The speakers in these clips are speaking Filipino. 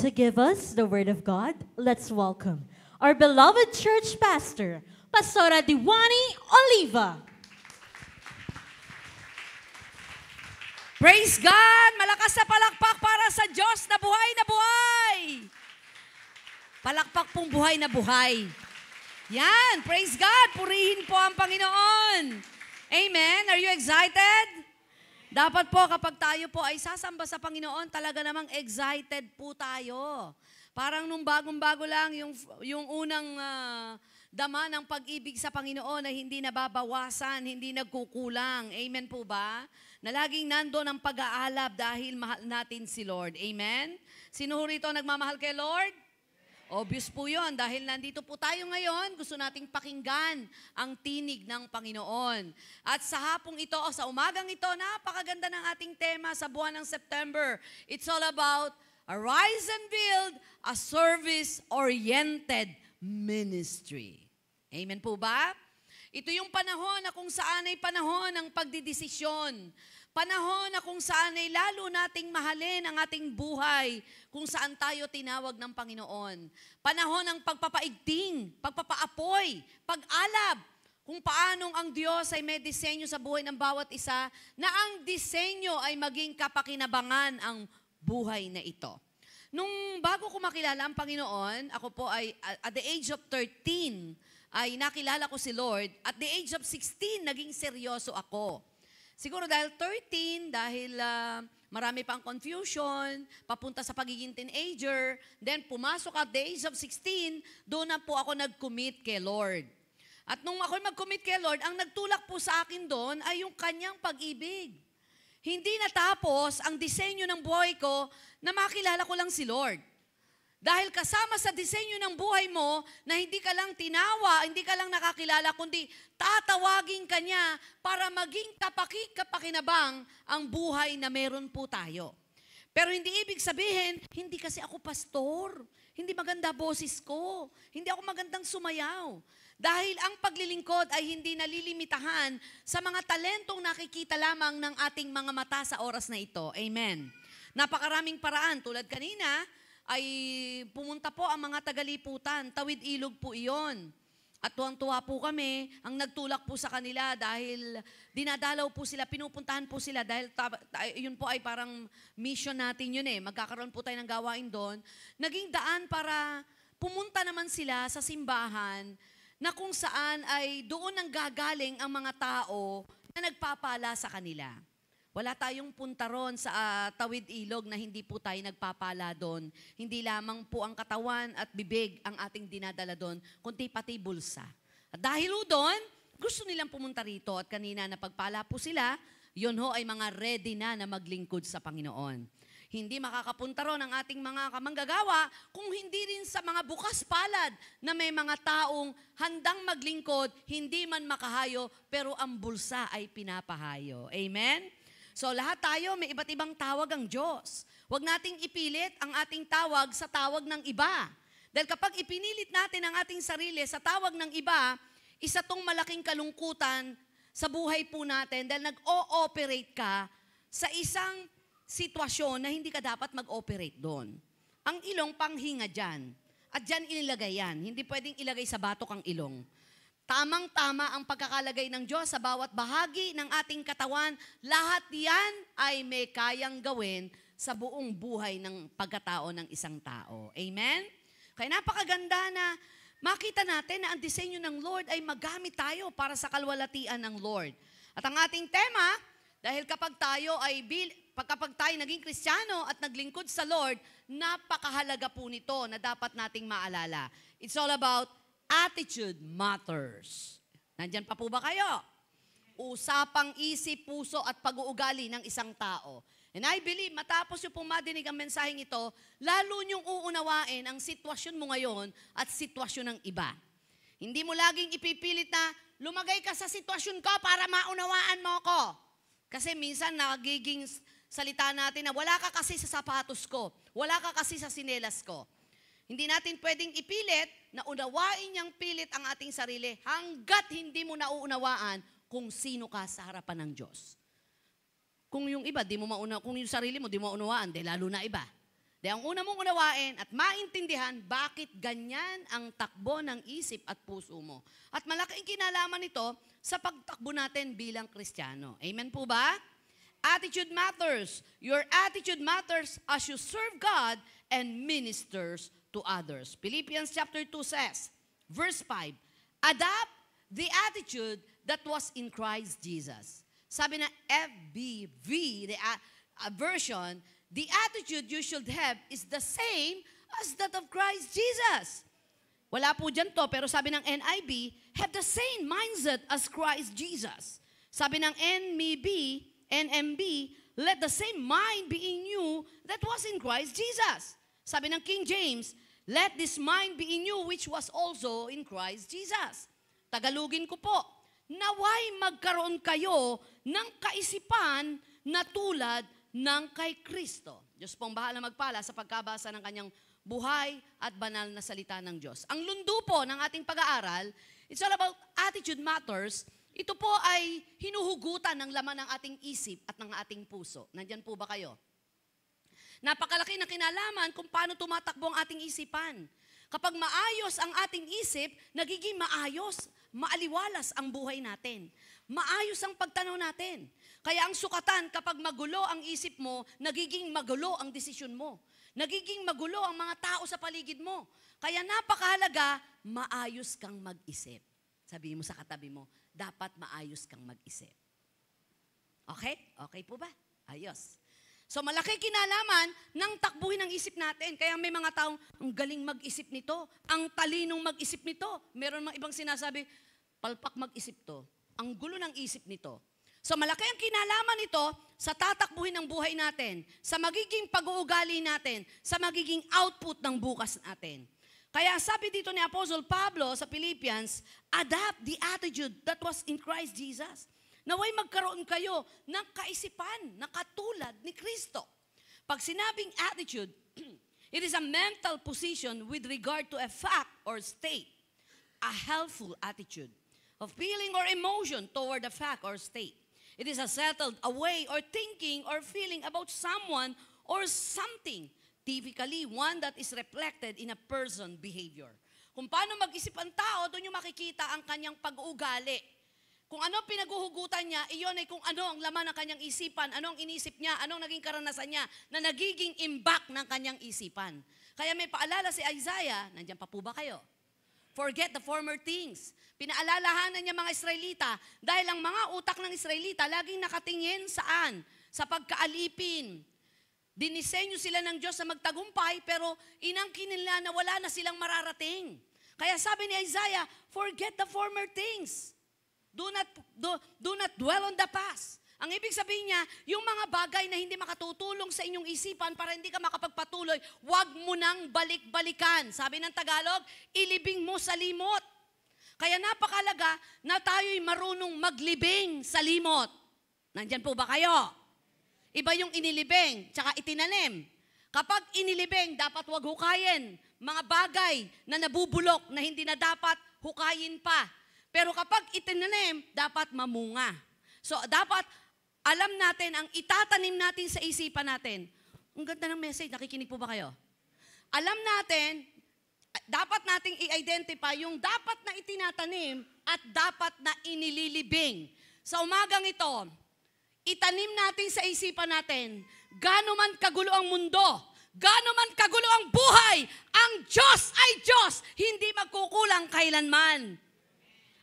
to give us the Word of God, let's welcome our beloved church pastor, Pastora Diwani Oliva. Praise God! Malakas na palakpak para sa Diyos na buhay na buhay! Palakpak pong buhay na buhay. Yan! Praise God! Purihin po ang Panginoon! Amen! Are you excited? Dapat po kapag tayo po ay sasamba sa Panginoon, talaga namang excited po tayo. Parang nung bagong-bago lang, yung unang dama ng pag-ibig sa Panginoon ay hindi nababawasan, hindi nagkukulang. Amen po ba? Na laging nandoon ang pag-aalab dahil mahal natin si Lord. Amen? Sino rito nagmamahal kay Lord? Obvious po yun. Dahil nandito po tayo ngayon, gusto nating pakinggan ang tinig ng Panginoon. At sa hapong ito, o sa umagang ito, napakaganda ng ating tema sa buwan ng September. It's all about Arise and Build a Service-Oriented Ministry. Amen po ba? Ito yung panahon na kung saan ay panahon ng pagdidesisyon. Panahon na kung saan ay lalo nating mahalin ang ating buhay kung saan tayo tinawag ng Panginoon. Panahon ng pagpapaigting, pagpapaapoy, pag-alab, kung paanong ang Diyos ay may disenyo sa buhay ng bawat isa na ang disenyo ay maging kapakinabangan ang buhay na ito. Nung bago ko makilala ang Panginoon, ako po ay at the age of 13 ay nakilala ko si Lord. At the age of 16, naging seryoso ako. Siguro dahil 13, dahil marami pang confusion, papunta sa pagiging teenager, then pumasok at the age of 16, doon na po ako nag-commit kay Lord. At nung ako mag-commit kay Lord, ang nagtulak po sa akin doon ay yung kanyang pag-ibig. Hindi natapos ang disenyo ng buhay ko na makilala ko lang si Lord. Dahil kasama sa disenyo ng buhay mo na hindi ka lang tinawa, hindi ka lang nakakilala, kundi tatawagin ka niya para maging kapakinabang ang buhay na meron po tayo. Pero hindi ibig sabihin, hindi kasi ako pastor, hindi maganda boses ko, hindi ako magandang sumayaw. Dahil ang paglilingkod ay hindi nalilimitahan sa mga talentong nakikita lamang ng ating mga mata sa oras na ito. Amen. Napakaraming paraan, tulad kanina, ay pumunta po ang mga tagaliputan. Tawid ilog po iyon. At tuwang-tuwa po kami, ang nagtulak po sa kanila dahil dinadalaw po sila, pinupuntahan po sila dahil yun po ay parang mission natin yun eh. Magkakaroon po tayo ng gawain doon. Naging daan para pumunta naman sila sa simbahan na kung saan ay doon ang gagaling ang mga tao na nagpapala sa kanila. Wala tayong punta ron sa tawid ilog na hindi po tayo nagpapala doon. Hindi lamang po ang katawan at bibig ang ating dinadala doon, kundi pati bulsa. At dahil doon, gusto nilang pumunta rito at kanina napagpala po sila, yun ho ay mga ready na maglingkod sa Panginoon. Hindi makakapunta ron ang ating mga kamanggagawa kung hindi rin sa mga bukas palad na may mga taong handang maglingkod, hindi man makahayo, pero ang bulsa ay pinapahayo. Amen? So lahat tayo may iba't ibang tawag ang Diyos. Huwag nating ipilit ang ating tawag sa tawag ng iba. Dahil kapag ipinilit natin ang ating sarili sa tawag ng iba, isa tong malaking kalungkutan sa buhay po natin dahil nag-o-operate ka sa isang sitwasyon na hindi ka dapat mag-operate doon. Ang ilong panghinga dyan. At dyan inilagay yan. Hindi pwedeng ilagay sa batok ang ilong. Tamang-tama ang pagkakalagay ng Diyos sa bawat bahagi ng ating katawan. Lahat yan ay may kayang gawin sa buong buhay ng pagkatao ng isang tao. Amen? Kaya napakaganda na makita natin na ang disenyo ng Lord ay magamit tayo para sa kalwalatian ng Lord. At ang ating tema, dahil kapag tayo naging Kristiyano at naglingkod sa Lord, napakahalaga po nito na dapat nating maalala. It's all about attitude matters. Nandyan pa po ba kayo? Usapang isip, puso at pag-uugali ng isang tao. And I believe, matapos yung pong madinig ang mensaheng ito, lalo niyong uunawain ang sitwasyon mo ngayon at sitwasyon ng iba. Hindi mo laging ipipilit na lumagay ka sa sitwasyon ko para maunawaan mo ko. Kasi minsan nagiging salita natin na wala ka kasi sa sapatos ko, wala ka kasi sa sinelas ko. Hindi natin pwedeng ipilit na unawain niyang pilit ang ating sarili hanggat hindi mo nauunawaan kung sino ka sa harapan ng Diyos. Kung yung iba, kung yung sarili mo, di mo unawaan, di lalo na iba. Ang una mong unawain at maintindihan bakit ganyan ang takbo ng isip at puso mo. At malaking kinalaman nito sa pagtakbo natin bilang Kristiyano. Amen po ba? Attitude matters. Your attitude matters as you serve God and ministers to others. Philippians chapter 2 says, verse 5, adapt the attitude that was in Christ Jesus. Sabi na FBV, the version, the attitude you should have is the same as that of Christ Jesus. Wala po dyan to, pero sabi ng NIV, have the same mindset as Christ Jesus. Sabi ng NMB, let the same mind be in you that was in Christ Jesus. Sabi ng King James, let this mind be in you which was also in Christ Jesus. Tagalugin ko po, naway magkaroon kayo ng kaisipan na tulad ng kay Kristo. Diyos pong bahala magpala sa pagkabasa ng kanyang buhay at banal na salita ng Diyos. Ang lundo po ng ating pag-aaral, it's all about attitude matters. Ito po ay hinuhugutan ng laman ng ating isip at ng ating puso. Nandyan po ba kayo? Napakalaki ng kinalaman kung paano tumatakbo ang ating isipan. Kapag maayos ang ating isip, nagiging maayos, maaliwalas ang buhay natin. Maayos ang pagtanaw natin. Kaya ang sukatan, kapag magulo ang isip mo, nagiging magulo ang desisyon mo. Nagiging magulo ang mga tao sa paligid mo. Kaya napakahalaga, maayos kang mag-isip. Sabihin mo sa katabi mo, dapat maayos kang mag-isip. Okay? Okay po ba? Ayos. So malaki kinalaman ng takbuhin ng isip natin. Kaya may mga taong, ang galing mag-isip nito, ang talinong mag-isip nito. Meron mga ibang sinasabi, palpak mag-isip to. Ang gulo ng isip nito. So malaki ang kinalaman nito sa tatakbuhin ng buhay natin, sa magiging pag-uugali natin, sa magiging output ng bukas natin. Kaya sabi dito ni Apostle Pablo sa Philippians, adapt the attitude that was in Christ Jesus. Naway magkaroon kayo ng kaisipan na katulad ni Kristo. Pag sinabing attitude, it is a mental position with regard to a fact or state. A helpful attitude of feeling or emotion toward a fact or state. It is a settled way or thinking or feeling about someone or something. Typically, one that is reflected in a person's behavior. Kung paano mag-isip ang tao, doon yung makikita ang kanyang pag-uugali. Kung ano pinaguhugutan niya, iyon ay kung ano ang laman ng kanyang isipan, ano ang inisip niya, anong naging karanasan niya, na nagiging impact ng kanyang isipan. Kaya may paalala si Isaiah, nandiyan pa po ba kayo? Forget the former things. Pinaalalahanan niya mga Israelita dahil ang mga utak ng Israelita laging nakatingin saan? Sa pagkaalipin. Dinisenyo sila ng Diyos na magtagumpay pero inangkin nila na wala na silang mararating. Kaya sabi ni Isaiah, forget the former things. Do not dwell on the past. Ang ibig sabihin niya, yung mga bagay na hindi makatutulong sa inyong isipan para hindi ka makapagpatuloy, wag mo nang balik-balikan. Sabi ng Tagalog, ilibing mo sa limot. Kaya napakalaga na tayo'y marunong maglibing sa limot. Nandyan po ba kayo? Iba yung inilibing, tsaka itinanim. Kapag inilibing, dapat wag hukayin. Mga bagay na nabubulok na hindi na dapat hukayin pa. Pero kapag itinanim, dapat mamunga. So dapat alam natin ang itatanim natin sa isipan natin. Ang ganda ng message, nakikinig po ba kayo? Alam natin, dapat nating i-identify yung dapat na itinatanim at dapat na inililibing. Sa umagang ito, itanim natin sa isipan natin, gaano man kagulo ang mundo, gaano man kagulo ang buhay, ang Diyos ay Diyos, hindi magkukulang kailanman.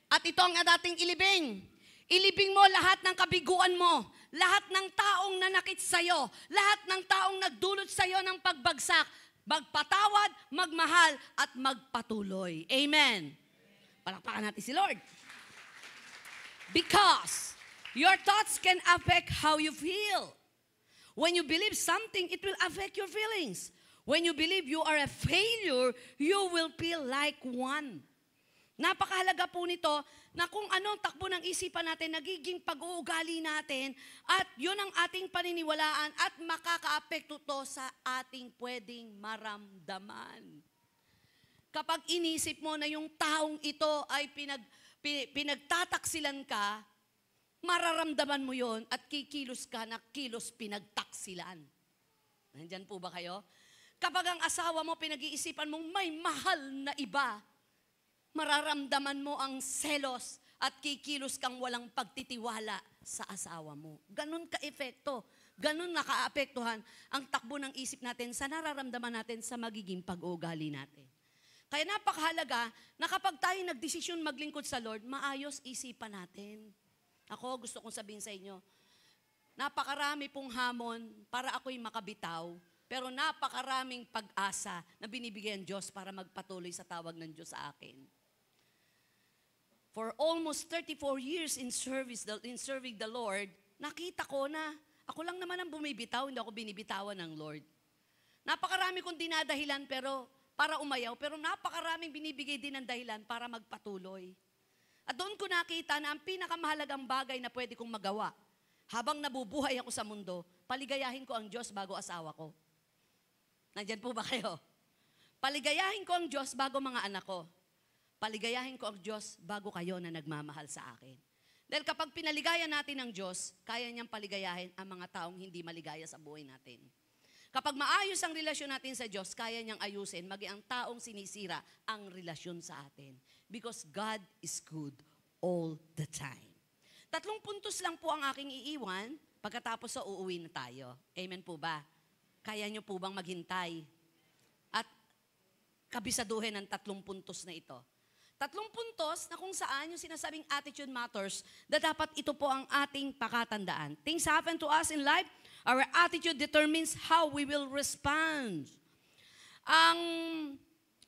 At ito ang dating ilibing. Ilibing mo lahat ng kabiguan mo, lahat ng taong nanakit sa'yo, lahat ng taong nagdulot sa'yo ng pagbagsak, magpatawad, magmahal, at magpatuloy. Amen. Palakpakan natin si Lord. Because your thoughts can affect how you feel. When you believe something, it will affect your feelings. When you believe you are a failure, you will feel like one. Napakahalaga po nito na kung anong takbo ng isipan natin, nagiging pag-uugali natin at yun ang ating paniniwalaan at makaka-apekto to sa ating pwedeng maramdaman. Kapag inisip mo na yung taong ito ay pinagtataksilan ka, mararamdaman mo yon at kikilos ka na kilos pinagtaksilan. Nandyan po ba kayo? Kapag ang asawa mo, pinag-iisipan mong may mahal na iba, mararamdaman mo ang selos at kikilos kang walang pagtitiwala sa asawa mo. Ganun ka-epekto, ganun naka-apektuhan ang takbo ng isip natin sa nararamdaman natin sa magiging pag-uugali natin. Kaya napakahalaga na kapag tayo nagdesisyon maglingkod sa Lord, maayos isipan natin. Ako, gusto kong sabihin sa inyo, napakarami pong hamon para ako'y makabitaw, pero napakaraming pag-asa na binibigyan Diyos para magpatuloy sa tawag ng Diyos sa akin. For almost 34 years in serving the Lord, nakita ko na ako lang naman ang bumibitaw, hindi ako binibitawan ng Lord. Napakarami kong dinadahilan para umayaw, pero napakaraming binibigay din ng dahilan para magpatuloy. At doon ko nakita na ang pinakamahalagang bagay na pwede kong magawa habang nabubuhay ako sa mundo, paligayahin ko ang Diyos bago asawa ko. Nandyan po ba kayo? Paligayahin ko ang Diyos bago mga anak ko. Paligayahin ko ang Diyos bago kayo na nagmamahal sa akin. Dahil kapag pinaligaya natin ang Diyos, kaya niyang paligayahin ang mga taong hindi maligaya sa buhay natin. Kapag maayos ang relasyon natin sa Diyos, kaya niyang ayusin, maging ang taong sinisira ang relasyon sa atin. Because God is good all the time. 3 puntos lang po ang aking iiwan pagkatapos sa uuwi na tayo. Amen po ba? Kaya niyo po bang maghintay? At kabisaduhin ang 3 puntos na ito. 3 puntos na kung saan yung sinasabing attitude matters, na dapat ito po ang ating pakatandaan. Things happen to us in life, our attitude determines how we will respond. Ang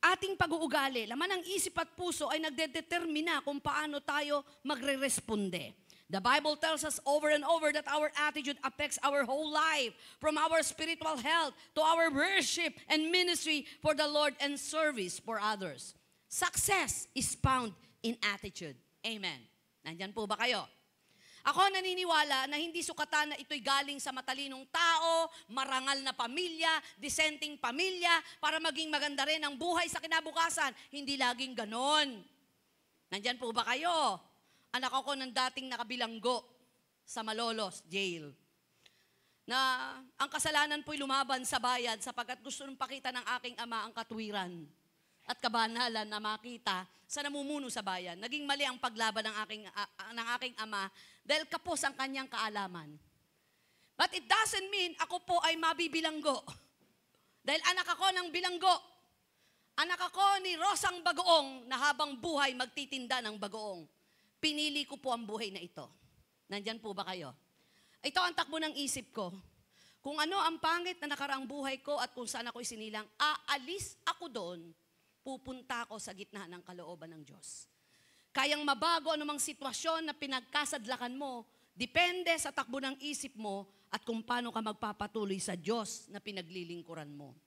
ating pag-uugali, laman ng isip at puso ay nagdedetermina kung paano tayo magre-responde. The Bible tells us over and over that our attitude affects our whole life, from our spiritual health to our worship and ministry for the Lord and service for others. Success is found in attitude. Amen. Nandyan po ba kayo? Ako naniniwala na hindi sukatan na ito'y galing sa matalinong tao, marangal na pamilya, dissenting pamilya, para maging maganda rin ang buhay sa kinabukasan. Hindi laging ganon. Nandyan po ba kayo? Anak ako ng dating nakabilanggo sa Malolos Jail. Na ang kasalanan po'y lumaban sa bayan sapagkat gusto nung pakita ng aking ama ang katwiran at kabanalan na makita sa namumuno sa bayan. Naging mali ang paglaban ng aking ama dahil kapos ang kanyang kaalaman. But it doesn't mean ako po ay mabibilanggo. Dahil anak ako ng bilanggo. Anak ako ni Rosang Bagoong na habang buhay magtitinda ng bagoong. Pinili ko po ang buhay na ito. Nandyan po ba kayo? Ito ang takbo ng isip ko. Kung ano ang pangit na nakaraang buhay ko at kung saan ako isinilang, aalis ako doon, pupunta ako sa gitna ng kalooban ng Diyos. Kayang mabago anumang sitwasyon na pinagkasadlakan mo, depende sa takbo ng isip mo at kung paano ka magpapatuloy sa Diyos na pinaglilingkuran mo.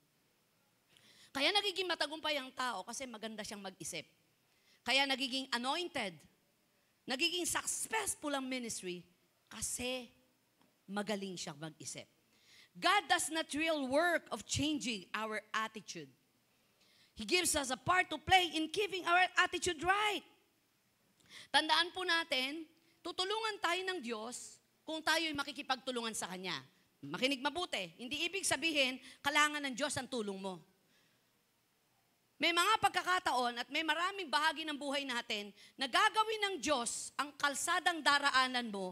Kaya nagiging matagumpay ang tao kasi maganda siyang mag-isip. Kaya nagiging anointed, nagiging successful ang ministry kasi magaling siyang mag-isip. God does not real work of changing our attitude. He gives us a part to play in keeping our attitude right. Tandaan po natin, tutulungan tayo ng Diyos kung tayo'y makikipagtulungan sa Kanya. Makinig mabuti. Hindi ibig sabihin, kailangan ng Diyos ang tulong mo. May mga pagkakataon at may maraming bahagi ng buhay natin na gagawin ng Diyos ang kalsadang daraanan mo,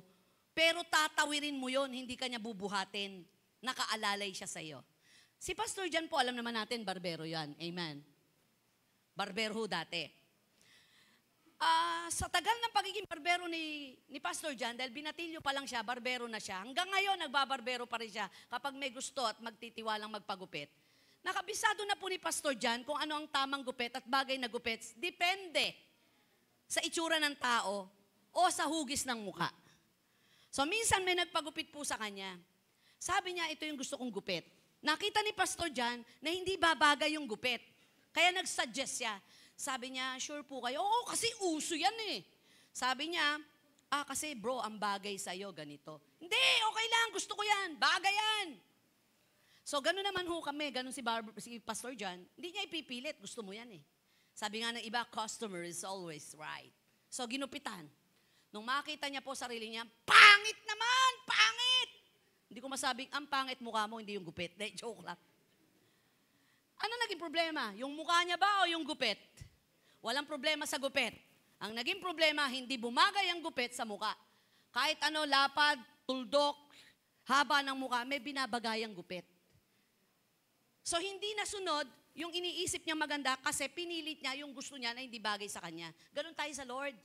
pero tatawirin mo yon, hindi kanya bubuhatin. Nakaalalay siya sa iyo. Si Pastor Jan po, alam naman natin, barbero yan. Amen. Barbero ho dati. Sa tagal ng pagiging barbero ni Pastor Jan, dahil binatilyo pa lang siya, barbero na siya. Hanggang ngayon, nagbabarbero pa rin siya kapag may gusto at magtitiwalang magpagupit. Nakabisado na po ni Pastor Jan kung ano ang tamang gupit at bagay na gupit. Depende sa itsura ng tao o sa hugis ng muka. So minsan may nagpagupit po sa kanya. Sabi niya, ito yung gusto kong gupit. Nakita ni Pastor Jan na hindi babagay yung gupit. Kaya nag-suggest siya. Sabi niya, sure po kayo? Oo, kasi uso yan eh. Sabi niya, kasi bro, ang bagay sa'yo ganito. Hindi, okay lang, gusto ko yan, bagay yan. So, gano'n naman ho kami, gano'n si Pastor John, hindi niya ipipilit, gusto mo yan eh. Sabi nga ng iba, customer is always right. So, ginupitan. Nung makita niya po sarili niya, pangit naman, pangit! Hindi ko masabing, ang pangit mukha mo, hindi yung gupit. De, joke lang. problema? Yung mukha niya ba o yung gupit? Walang problema sa gupit. Ang naging problema, hindi bumagay ang gupit sa mukha. Kahit ano, lapad, tuldok, haba ng mukha, may binabagay ang gupit. So hindi nasunod yung iniisip niya maganda kasi pinilit niya yung gusto niya na hindi bagay sa kanya. Ganon tayo sa Lord.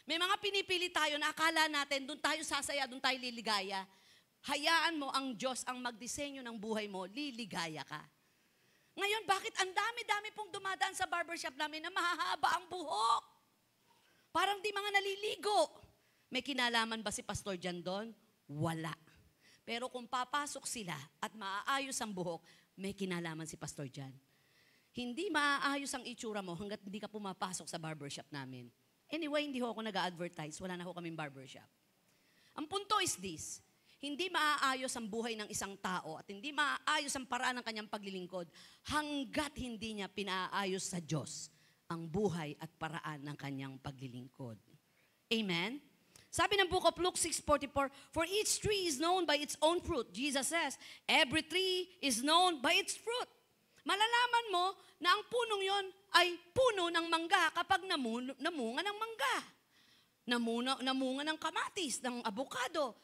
May mga pinipili tayo na akala natin, doon tayo sasaya, doon tayo liligaya. Hayaan mo ang Diyos ang magdisenyo ng buhay mo, liligaya ka. Ngayon, bakit ang dami-dami pong dumadaan sa barbershop namin na mahahaba ang buhok? Parang di mga naliligo. May kinalaman ba si Pastor Jan doon? Wala. Pero kung papasok sila at maaayos ang buhok, may kinalaman si Pastor Jan. Hindi maaayos ang itsura mo hanggat hindi ka pumapasok sa barbershop namin. Anyway, hindi ho ako nag-advertise. Wala na ho kaming barbershop. Ang punto is this, hindi maaayos ang buhay ng isang tao at hindi maaayos ang paraan ng kanyang paglilingkod hanggat hindi niya pinaayos sa Diyos ang buhay at paraan ng kanyang paglilingkod. Amen? Sabi ng Book of Luke 6:44, "For each tree is known by its own fruit." Jesus says, every tree is known by its fruit. Malalaman mo na ang punong yon ay puno ng mangga kapag namunga ng mangga. Namunga ng kamatis, ng abukado.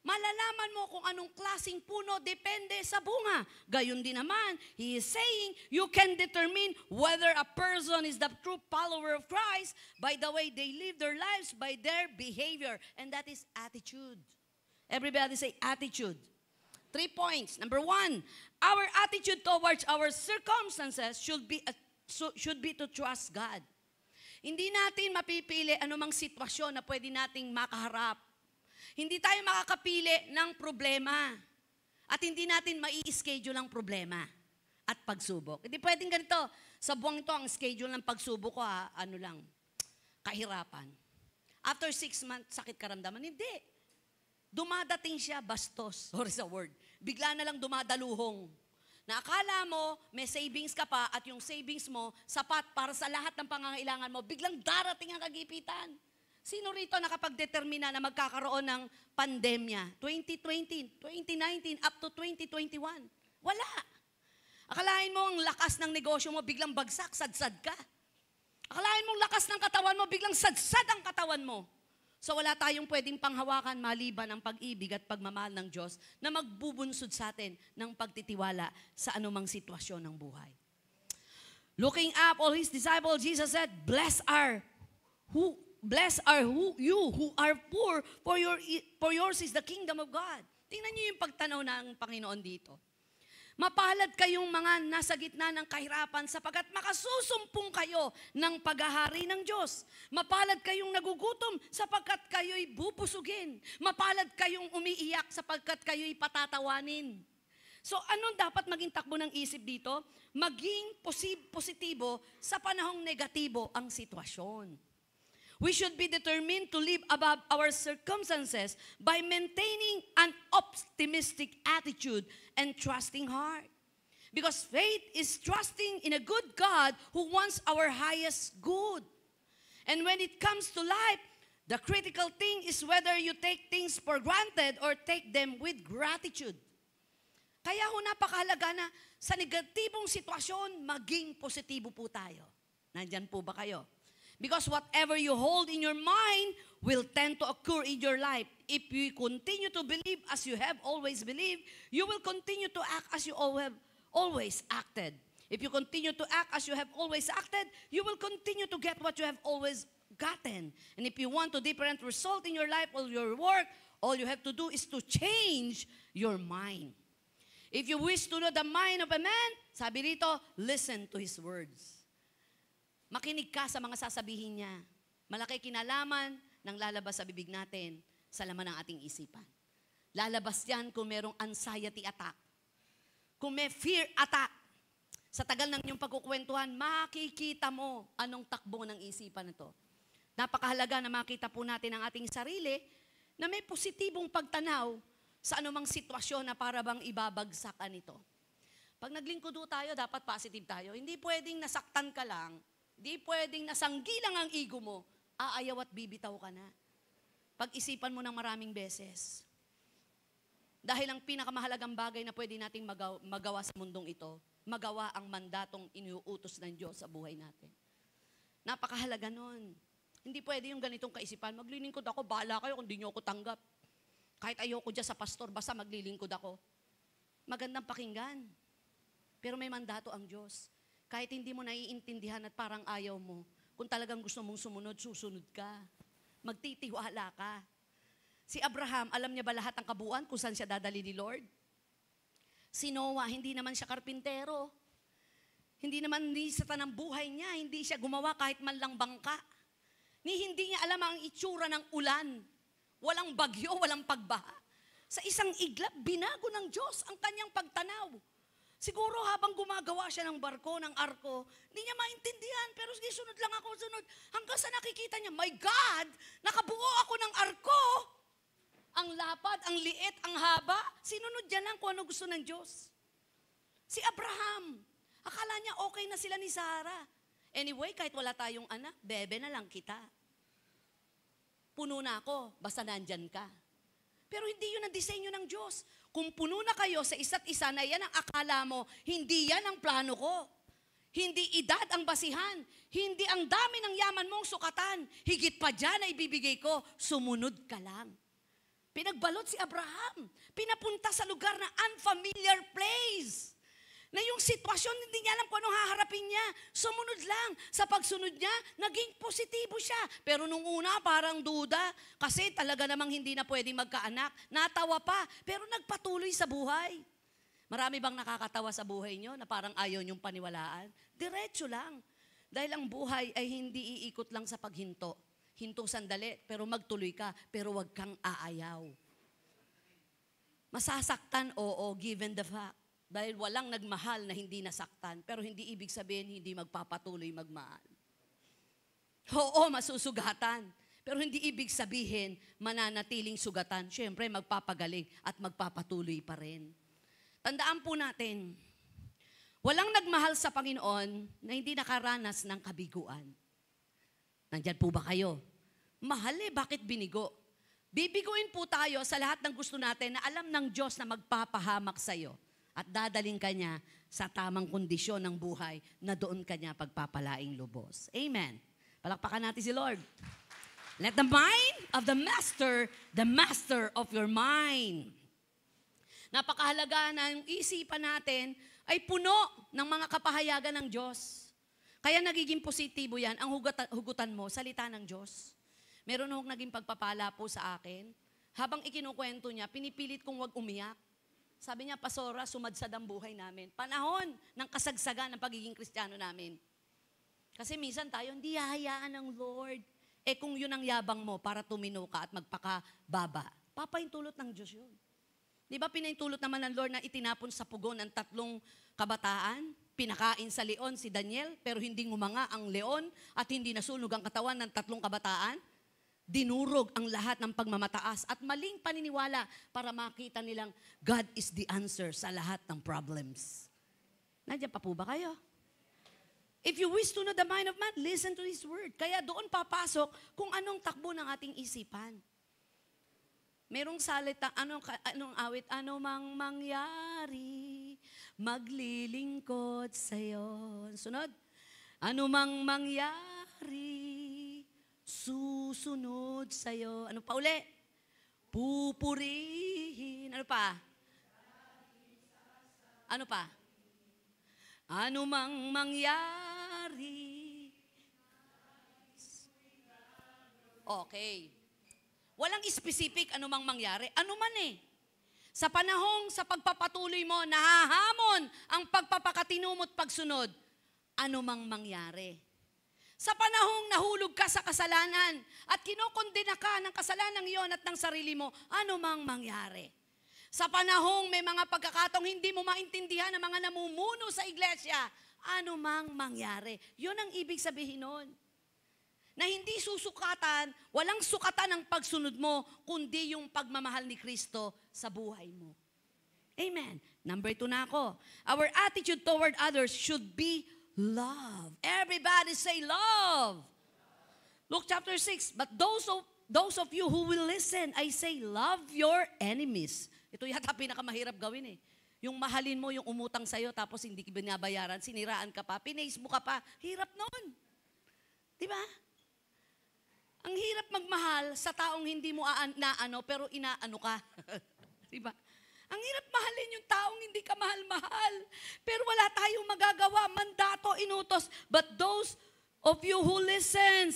Malalaman mo kung anong klaseng puno depende sa bunga. Gayon din naman, he is saying you can determine whether a person is the true follower of Christ by the way they live their lives, by their behavior. And that is attitude. Everybody say attitude. 3 points. Number 1, our attitude towards our circumstances should be to trust God. Hindi natin mapipili anumang sitwasyon na pwede nating makaharap. Hindi tayo makakapili ng problema. At hindi natin mai-schedule ang problema at pagsubok. Hindi pwedeng ganito. Sa buwang ito, ang schedule ng pagsubok ko, kahirapan. After 6 months, sakit karamdaman. Hindi. Dumadating siya bastos, or sa word. Bigla na lang dumadaluhong. Na akala mo, may savings ka pa at yung savings mo, sapat para sa lahat ng pangangailangan mo, biglang darating ang kagipitan. Sino rito nakapagdetermina na magkakaroon ng pandemya? 2020, 2019, up to 2021? Wala. Akalain mo ang lakas ng negosyo mo, biglang bagsak, sadsad ka. Akalain mo ang lakas ng katawan mo, biglang sadsad ang katawan mo. So wala tayong pwedeng panghawakan maliban ang pag-ibig at pagmamahal ng Diyos na magbubunsod sa atin ng pagtitiwala sa anumang sitwasyon ng buhay. Looking up all His disciples, Jesus said, Blessed are you who are poor, for yours is the kingdom of God. Tingnan niyo yung pagtanaw ng Panginoon dito. Mapalad kayong mga nasa gitna ng kahirapan sapagkat makasusumpong kayo ng paghahari ng Diyos. Mapalad kayong nagugutom sapagkat kayo'y bubusugin. Mapalad kayong umiiyak sapagkat kayo'y patatawanin. So anong dapat maging takbo ng isip dito? Maging positibo sa panahong negatibo ang sitwasyon. We should be determined to live above our circumstances by maintaining an optimistic attitude and trusting heart. Because faith is trusting in a good God who wants our highest good. And when it comes to life, the critical thing is whether you take things for granted or take them with gratitude. Kaya ho napakahalaga na sa negatibong sitwasyon, maging positibo po tayo. Nandyan po ba kayo? Because whatever you hold in your mind will tend to occur in your life. If you continue to believe as you have always believed, you will continue to act as you have always acted. If you continue to act as you have always acted, you will continue to get what you have always gotten. And if you want a different result in your life or your work, all you have to do is to change your mind. If you wish to know the mind of a man, sabi rito, listen to his words. Makinig ka sa mga sasabihin niya. Malaki kinalaman ng lalabas sa bibig natin sa laman ng ating isipan. Lalabas yan kung merong anxiety attack. Kung may fear attack. Sa tagal ng iyong pagkukwentuhan, makikita mo anong takbo ng isipan na to. Napakahalaga na makita po natin ang ating sarili na may positibong pagtanaw sa anumang sitwasyon na para bang ibabagsakan ito. Pag naglingkod tayo, dapat positive tayo. Hindi pwedeng nasaktan ka lang. Di pwedeng nasanggilang ang ego mo, aayaw at bibitaw ka na. Pag-isipan mo ng maraming beses. Dahil ang pinakamahalagang bagay na pwede nating magawa sa mundong ito magawa ang mandatong iniuutos ng Diyos sa buhay natin. Napakahalaga nun. Hindi pwede yung ganitong kaisipan, maglilingkod ako, bahala kayo kung di nyo ako tanggap. Kahit ayoko dyan sa pastor, basta maglilingkod ako. Magandang pakinggan. Pero may mandato ang Diyos. Kahit hindi mo naiintindihan at parang ayaw mo, kung talagang gusto mong sumunod, susunod ka. Magtitiwala ka. Si Abraham, alam niya ba lahat ng kabuuan kung saan siya dadali ni Lord? Si Noah, hindi naman siya karpintero. Hindi naman sa tanang buhay niya, hindi siya gumawa kahit man lang bangka. Hindi niya alam ang itsura ng ulan. Walang bagyo, walang pagbaha. Sa isang iglap, binago ng Diyos ang kanyang pagtanaw. Siguro habang gumagawa siya ng barko, ng arko, hindi niya maintindihan, pero sige, sunod lang ako, sunod. Hanggang sa nakikita niya, my God, nakabuo ako ng arko. Ang lapad, ang liit, ang haba, sinunod niya lang kung ano gusto ng Diyos. Si Abraham, akala niya okay na sila ni Sarah. Anyway, kahit wala tayong anak, bebe na lang kita. Puno na ako, basta nandyan ka. Pero hindi yun ang disenyo ng Diyos. Kung puno na kayo sa isa't isa na yan ang akala mo, hindi yan ang plano ko. Hindi edad ang basihan. Hindi ang dami ng yaman mong sukatan. Higit pa dyan na ibibigay ko, sumunod ka lang. Pinagbalot si Abraham. Pinapunta sa lugar na unfamiliar place. Na yung sitwasyon, hindi niya alam kung anong haharapin niya. Sumunod lang. Sa pagsunod niya, naging positibo siya. Pero nung una, parang duda. Kasi talaga namang hindi na pwedeng magkaanak. Natawa pa, pero nagpatuloy sa buhay. Marami bang nakakatawa sa buhay niyo na parang ayaw niyong paniwalaan? Diretso lang. Dahil ang buhay ay hindi iikot lang sa paghinto. Hinto sandali, pero magtuloy ka, pero wag kang aayaw. Masasaktan, oo, given the fact. Dahil walang nagmahal na hindi nasaktan, pero hindi ibig sabihin hindi magpapatuloy magmahal. Oo, masusugatan, pero hindi ibig sabihin mananatiling sugatan. Siyempre, magpapagaling at magpapatuloy pa rin. Tandaan po natin, walang nagmahal sa Panginoon na hindi nakaranas ng kabiguan. Nandyan po ba kayo? Mahal bakit binigo? Bibiguin po tayo sa lahat ng gusto natin na alam ng Diyos na magpapahamak sa'yo. At dadaling ka niya sa tamang kondisyon ng buhay na doon ka niya pagpapalaing lubos. Amen. Palakpakan natin si Lord. Let the mind of the master of your mind. Napakahalaga na yung isipan natin ay puno ng mga kapahayagan ng Diyos. Kaya nagiging positibo yan, ang hugutan mo, salita ng Diyos. Meron akong naging pagpapala po sa akin. Habang ikinukwento niya, pinipilit kong wag umiyak. Sabi niya, Pastora, sumadsad ang buhay namin. Panahon ng kasagsagan ng pagiging Kristiyano namin. Kasi minsan tayo, hindi hahayaan ng Lord. Kung yun ang yabang mo para tumino ka at magpakababa, papahintulot ng Diyos yun. Di ba pinahintulot naman ng Lord na itinapon sa pugon ang 3 kabataan? Pinakain sa leon si Daniel, pero hindi ngumanga ang leon at hindi nasunog ang katawan ng 3 kabataan? Dinurog ang lahat ng pagmamataas at maling paniniwala para makita nilang God is the answer sa lahat ng problems. Nandiyan pa po ba kayo? If you wish to know the mind of man, listen to His word. Kaya doon papasok kung anong takbo ng ating isipan. Merong salita, anong awit, ano mang mangyari, maglilingkod sa'yo. Sunod, ano mang mangyari, susunod sa'yo. Ano pa uli? Pupurihin. Ano pa? Ano pa? Ano mang mangyari. Okay. Walang specific ano mang mangyari. Ano man Sa panahong sa pagpapatuloy mo, nahahamon ang pagpapakatino mo't pagsunod. Ano mang mangyari. Sa panahong nahulog ka sa kasalanan at kinokondena ka ng kasalanan iyon at ng sarili mo, ano mang mangyari. Sa panahong may mga pagkakataong hindi mo maintindihan ng mga namumuno sa iglesia, ano mang mangyari. Yun ang ibig sabihin nun. Na hindi susukatan, walang sukatan ang pagsunod mo, kundi yung pagmamahal ni Kristo sa buhay mo. Amen. Number 2 na ako. Our attitude toward others should be love. Everybody say love. Luke chapter 6. But those of you who will listen, I say love your enemies. Ito yata pinakamahirap gawin Yung mahalin mo, yung umutang sa'yo, tapos hindi binabayaran, siniraan ka pa, pinace mo ka pa, hirap nun. Di ba? Ang hirap magmahal sa taong hindi mo naano, pero inaano ka. Di ba? Ang hirap mahalin yung taong hindi ka mahal-mahal. Pero wala tayong magagawa, mandato, inutos. But those of you who listen,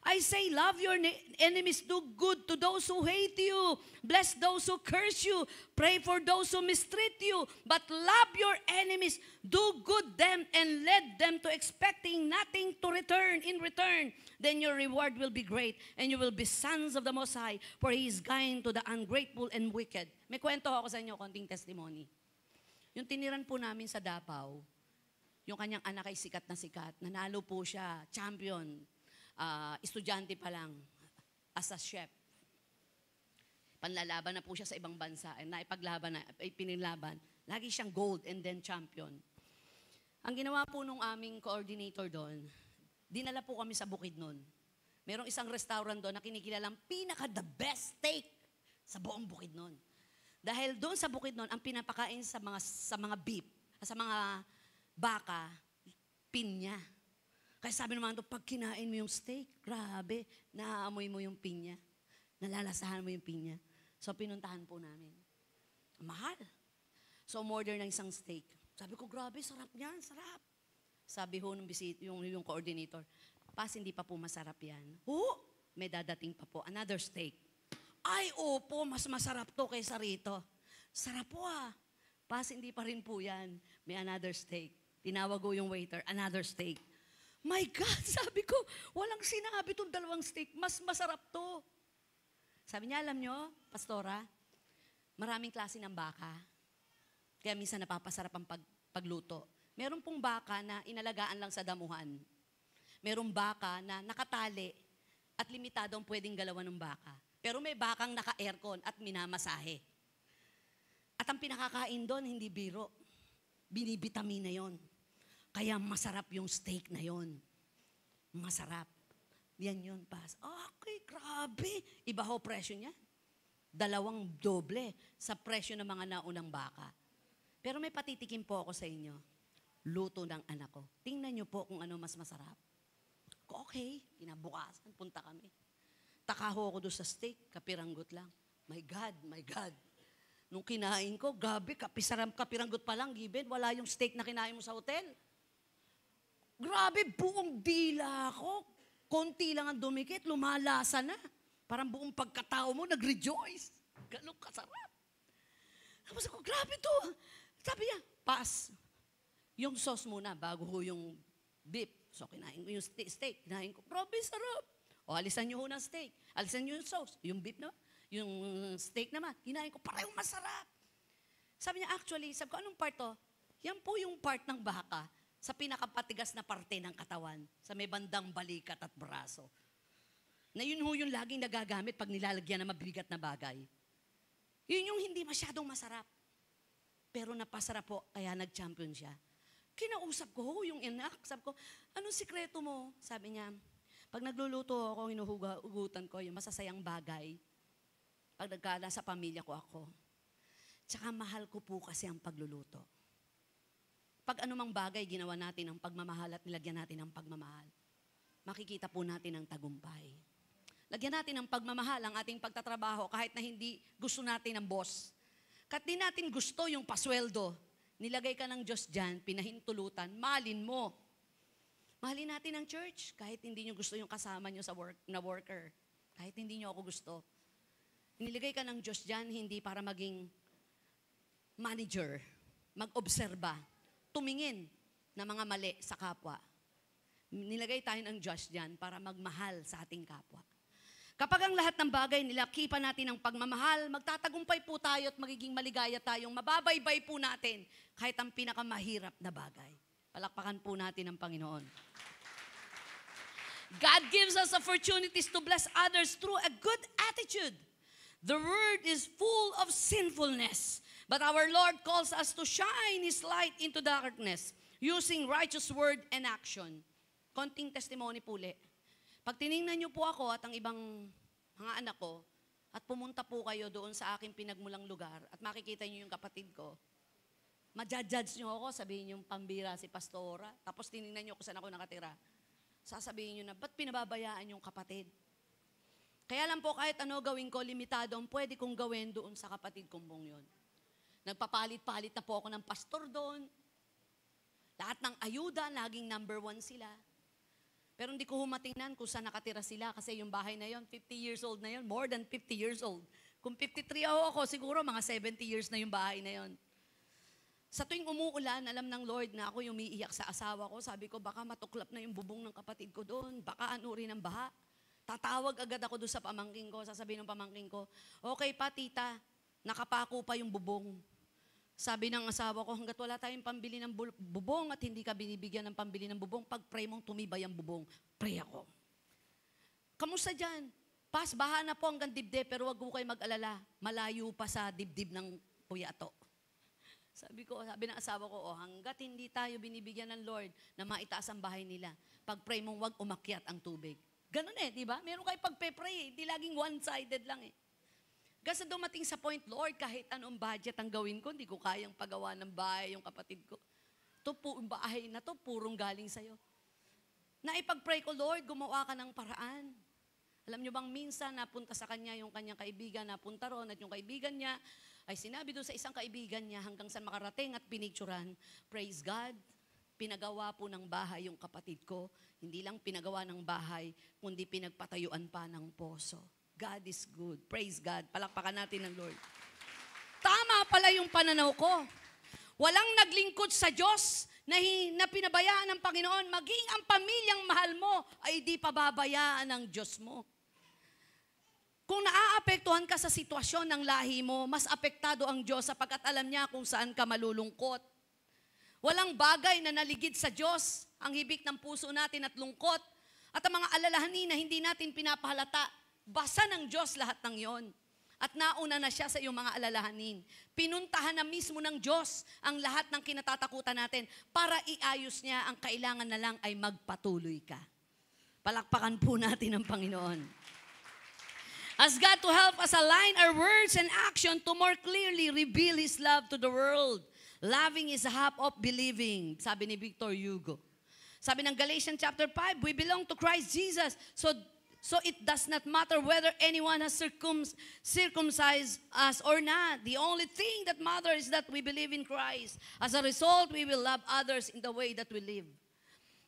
I say, love your enemies, do good to those who hate you, bless those who curse you, pray for those who mistreat you, but love your enemies, do good them, and lead them to expecting nothing to return in return. Then your reward will be great, and you will be sons of the Most High, for He is kind to the ungrateful and wicked. May kwento ako sa inyo, konting testimony. Yung tiniran po namin sa Davao, yung kanyang anak ay sikat na sikat. Nanalo po siya, champion, estudyante pa lang, as a chef. Panlalaban na po siya sa ibang bansa, naipaglaban na, pinilaban. Lagi siyang gold and then champion. Ang ginawa po nung aming coordinator doon, dinala po kami sa Bukidnon. Merong isang restaurant doon na kinikilalang pinaka-the best steak sa buong Bukidnon. Dahil doon sa Bukidnon, ang pinapakain sa mga beef, sa mga baka, pinya. Kaya sabi naman ito, pag kinain mo yung steak, grabe, naaamoy mo yung pinya. Nalalasahan mo yung pinya. So, pinuntahan po namin. Mahal. So, umorder ng isang steak. Sabi ko, grabe, sarap niyan, sarap. Sabi ho nung yung coordinator, pas, hindi pa po masarap yan. May dadating pa po, another steak. Ay, opo, mas masarap to kaysa rito. Sarap po Pas, hindi pa rin po yan. May another steak. Tinawag ko yung waiter, another steak. My God, sabi ko, walang sinabi itong dalawang steak, mas masarap to. Sabi niya, alam nyo, Pastora, maraming klase ng baka. Kaya minsan napapasarap ang pagluto. Meron pong baka na inalagaan lang sa damuhan. Merong baka na nakatali at limitado ang pwedeng galawan ng baka. Pero may bakang naka-aircon at minamasahe. At ang pinakakain doon, hindi biro. Binibitamina yon. Kaya masarap yung steak na yon. Masarap. Yan yun, Pas. Okay, grabe. Iba ho presyo niya. 2 doble sa presyo ng mga naunang baka. Pero may patitikim po ako sa inyo. Luto ng anak ko. Tingnan niyo po kung ano mas masarap. Okay, kinabukasan, punta kami. Takaho ako doon sa steak, kapiranggot lang. My God, my God. Nung kinain ko, gabi, kapiranggot pa lang, given, wala yung steak na kinain mo sa hotel. Grabe, buong dila ko. Konti lang ang dumikit, lumalasa na. Parang buong pagkatao mo, nag-rejoice. Ganun kasarap. Tapos ako, grabe to. Sabi niya, Pas, yung sauce muna, bago ho yung beef. So, kinain ko yung steak. Kinain ko, grabe, sarap. O, alisan niyo ho ng steak. Alisan niyo yung sauce. Yung beef na, yung steak naman. Kinain ko, parehong masarap. Sabi niya, actually, sabi ko, anong part to? Yan po yung part ng baka sa pinakapatigas na parte ng katawan, sa may bandang balikat at braso. Na yun ho yung laging nagagamit pag nilalagyan ng mabigat na bagay. Yun yung hindi masyadong masarap. Pero napasarap po, kaya nag-champion siya. Kinausap ko ho yung anak. Sabi ko, anong sikreto mo? Sabi niya, pag nagluluto ako, hinuhugutan ko yung masasayang bagay. Pag nagkala sa pamilya ko ako. Tsaka mahal ko po kasi ang pagluluto. Pag anumang bagay ginawa natin ang pagmamahal at nilagyan natin ng pagmamahal, makikita po natin ang tagumpay. Lagyan natin ng pagmamahal ang ating pagtatrabaho kahit na hindi gusto natin ng boss. Kahit di natin gusto yung pasweldo, nilagay ka ng Diyos dyan, pinahintulutan, mahalin mo. Mahalin natin ang church kahit hindi nyo gusto yung kasama nyo sa worker. Kahit hindi nyo ako gusto. Nilagay ka ng Diyos dyan, hindi para maging manager, mag-obserba, tumingin na mga mali sa kapwa. Nilagay tayo ng Diyos dyan para magmahal sa ating kapwa. Kapag ang lahat ng bagay nilakipan natin ng pagmamahal, magtatagumpay po tayo at magiging maligaya tayong mababaybay po natin kahit ang pinakamahirap na bagay. Palakpakan po natin ang Panginoon. God gives us opportunities to bless others through a good attitude. The world is full of sinfulness, but our Lord calls us to shine His light into darkness using righteous word and action. Konting testimony po ulit. Pag tiningnan niyo po ako at ang ibang mga anak ko, at pumunta po kayo doon sa aking pinagmulang lugar at makikita niyo yung kapatid ko, Madjudge nyo ako, sabihin yung pambira si Pastora, tapos tinignan nyo kung saan ako nakatira. Sasabihin nyo na, ba't pinababayaan yung kapatid? Kaya lang po kahit ano gawin ko, limitado ang pwede kong gawin doon sa kapatid kong bong yun. Nagpapalit-palit na po ako ng pastor doon. Lahat ng ayuda, laging number 1 sila. Pero hindi ko humatingnan kung saan nakatira sila kasi yung bahay na yon, 50 years old na yon, more than 50 years old. Kung 53 ako, siguro mga 70 years na yung bahay na yon. Sa tuwing umuulan, alam ng Lord na ako yung umiiyak sa asawa ko. Sabi ko, baka matuklap na yung bubong ng kapatid ko doon. Baka anurin ng baha. Tatawag agad ako doon sa pamangking ko. Sasabihin ng pamangking ko, okay pa tita, nakapako pa yung bubong. Sabi ng asawa ko, hanggat wala tayong pambili ng bubong at hindi ka binibigyan ng pambili ng bubong, pag-pray mong tumibay ang bubong, pray ako. Kamusta dyan? Baha na po hanggang dibdib, pero wag ko kayo mag-alala. Malayo pa sa dibdib ng Puyato. Sabi ng asawa ko, hanggat hindi tayo binibigyan ng Lord na maitaas ang bahay nila, pag-pray mong wag umakyat ang tubig. Ganun di ba? Meron kayo pag-pray, hindi laging one-sided lang Kasi dumating sa point, Lord, kahit anong budget ang gawin ko, hindi ko kayang pagawa ng bahay yung kapatid ko. Bahay na to, purong galing sa'yo. Naipag-pray ko, Lord, gumawa ka ng paraan. Alam nyo bang minsan napunta sa kanya yung kanyang kaibigan, napunta ron at yung kaibigan niya ay sinabi doon sa isang kaibigan niya hanggang saan makarating at pinicturan, praise God, pinagawa po ng bahay yung kapatid ko. Hindi lang pinagawa ng bahay, kundi pinagpatayuan pa ng poso. God is good. Praise God. Palakpakan natin ng Lord. Tama pala yung pananaw ko. Walang naglingkod sa Diyos na pinabayaan ng Panginoon, maging ang pamilyang mahal mo ay di pababayaan ng Diyos mo. Kung naaapektuhan ka sa sitwasyon ng lahi mo, mas apektado ang Diyos sapagkat alam niya kung saan ka malulungkot. Walang bagay na naligid sa Diyos ang hibik ng puso natin at lungkot at ang mga alalahanin na hindi natin pinapahalata. Basa ng Diyos lahat ng yon. At nauna na siya sa iyong mga alalahanin. Pinuntahan na mismo ng Diyos ang lahat ng kinatatakutan natin para iayos niya ang kailangan na lang ay magpatuloy ka. Palakpakan po natin ang Panginoon. Ask God to help us align our words and action to more clearly reveal His love to the world. Loving is half of believing, sabi ni Victor Hugo. Sabi ng Galatians chapter 5, we belong to Christ Jesus. So it does not matter whether anyone has circumcised us or not. The only thing that matters is that we believe in Christ. As a result, we will love others in the way that we live.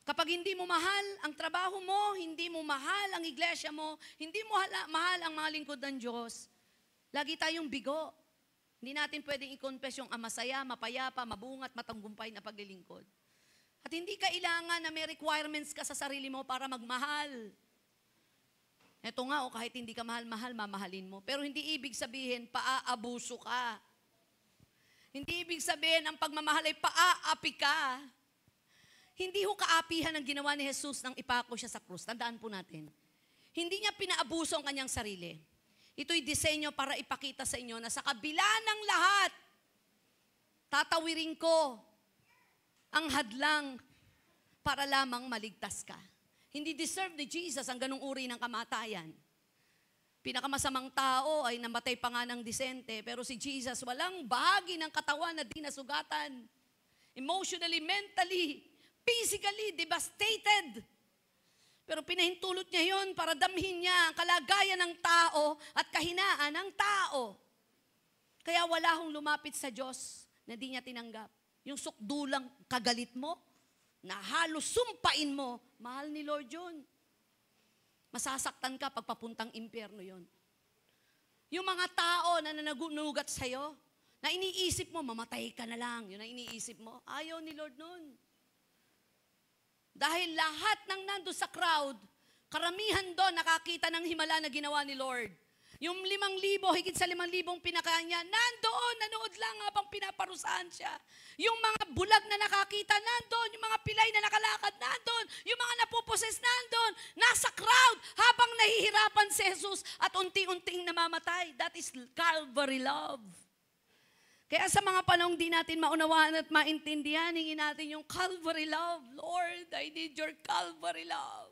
Kapag hindi mo mahal ang trabaho mo, hindi mo mahal ang iglesia mo, hindi mo mahal ang mga lingkod ng Diyos, lagi tayong bigo. Hindi natin pwedeng i-confess yung masaya, mapayapa, mabungat, matanggumpay na paglilingkod. At hindi kailangan na may requirements ka sa sarili mo para magmahal. Eto nga, kahit hindi ka mahal-mahal, mamahalin mo. Pero hindi ibig sabihin, paaabuso ka. Hindi ibig sabihin, ang pagmamahal ay paaapi ka. Hindi ho kaapihan ang ginawa ni Jesus nang ipako siya sa krus. Tandaan po natin. Hindi niya pinaabuso ang kanyang sarili. Ito'y disenyo para ipakita sa inyo na sa kabila ng lahat, tatawirin ko ang hadlang para lamang maligtas ka. Hindi deserve ni Jesus ang ganung uri ng kamatayan. Pinakamasamang tao ay namatay pa nga ng disente, pero si Jesus walang bahagi ng katawan na di nasugatan. Emotionally, mentally, physically devastated. Pero pinahintulot niya yon para damhin niya ang kalagayan ng tao at kahinaan ng tao. Kaya wala hong lumapit sa Diyos na di niya tinanggap. Yung sukdulang kagalit mo, na halos sumpain mo, mahal ni Lord yun. Masasaktan ka pag papuntang impyerno yon. Yung mga tao na nanugat sa'yo, na iniisip mo, mamatay ka na lang, yun ang iniisip mo, ayaw ni Lord nun. Dahil lahat ng nando sa crowd, karamihan doon nakakita ng himala na ginawa ni Lord. Yung 5,000, higit sa 5,000 pinakain niya, nandoon, nanood lang habang pinaparusahan siya. Yung mga bulag na nakakita, nandoon. Yung mga pilay na nakalakad, nandoon. Yung mga napuposes, nandoon. Nasa crowd habang nahihirapan si Jesus at unti-unting namamatay. That is Calvary love. Kaya sa mga panahong di natin maunawaan at maintindihan, hingin natin yung Calvary love. Lord, I need your Calvary love.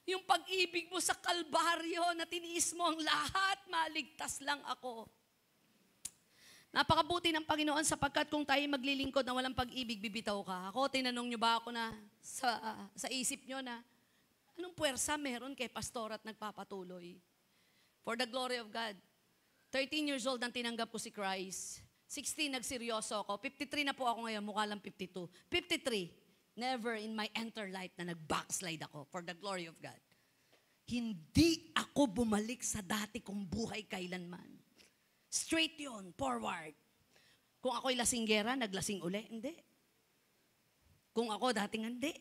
Yung pag-ibig mo sa Kalbaryo na tiniis mo ang lahat, maligtas lang ako. Napakabuti ng Panginoon sapagkat kung tayo maglilingkod na walang pag-ibig, bibitaw ka. Ako, tinanong nyo ba ako na sa isip nyo na, anong puwersa meron kay pastor at nagpapatuloy? For the glory of God. 13 years old nang tinanggap ko si Christ. 16, nagseryoso ako. 53 na po ako ngayon, mukha lang 52. 53, never in my entire life na nag-backslide ako. For the glory of God. Hindi ako bumalik sa dati kong buhay kailanman. Straight yun, forward. Kung ako'y lasinggera, naglasing uli, hindi. Kung ako dating hindi.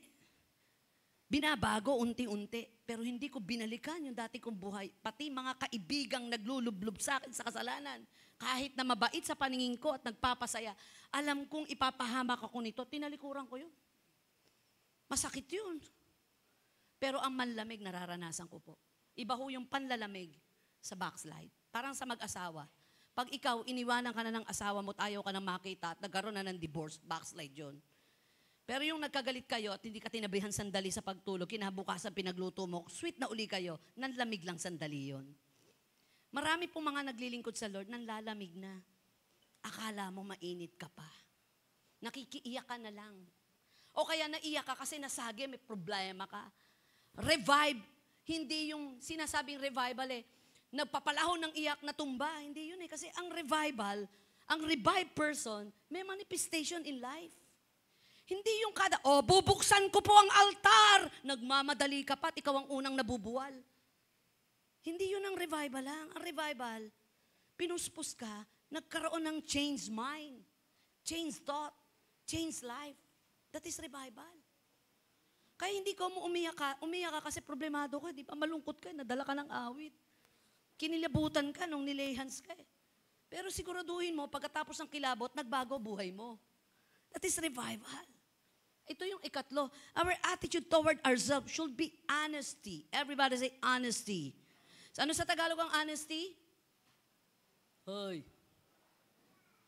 Binabago unti-unti, pero hindi ko binalikan yung dati kong buhay. Pati mga kaibigang naglulublob sa akin sa kasalanan, kahit na mabait sa paningin ko at nagpapasaya, alam kong ipapahamak ako nito, tinalikuran ko yun. Masakit yun. Pero ang manlamig, nararanasan ko po. Iba ho yung panlalamig sa backslide. Parang sa mag-asawa. Pag ikaw, iniwanan ka na ng asawa mo at ayaw ka nang makita at nagkaroon na ng divorce, backslide yun. Pero yung nagkagalit kayo at hindi ka tinabihan sandali sa pagtulog, kinabukasan pinagluto mo, sweet na uli kayo, nanlamig lang sandali yun. Marami pong mga naglilingkod sa Lord, nanlalamig na. Akala mo mainit ka pa. Nakikiiyak ka na lang. O kaya naiyak ka kasi nasagi, may problema ka. Revive, hindi yung sinasabing revival nagpapalahon ng iyak na tumba. Hindi yun kasi ang revival, ang revived person, may manifestation in life. Hindi yung bubuksan ko po ang altar. Nagmamadali ka pa at ikaw ang unang nabubuwal. Hindi yun ang revival lang. Ang revival, pinuspos ka, nagkaroon ng changed mind, changed thought, changed life. That is revival. Kaya hindi ko umiyak ka kasi problemado ka, di ba? Malungkot ka, nadala ka ng awit. Kinilabutan ka nung nilehans ka Pero siguraduhin mo, pagkatapos ng kilabot, nagbago buhay mo. That is revival. Ito yung ikatlo. Our attitude toward ourselves should be honesty. Everybody say honesty. So, ano sa Tagalog ang honesty? Hoy.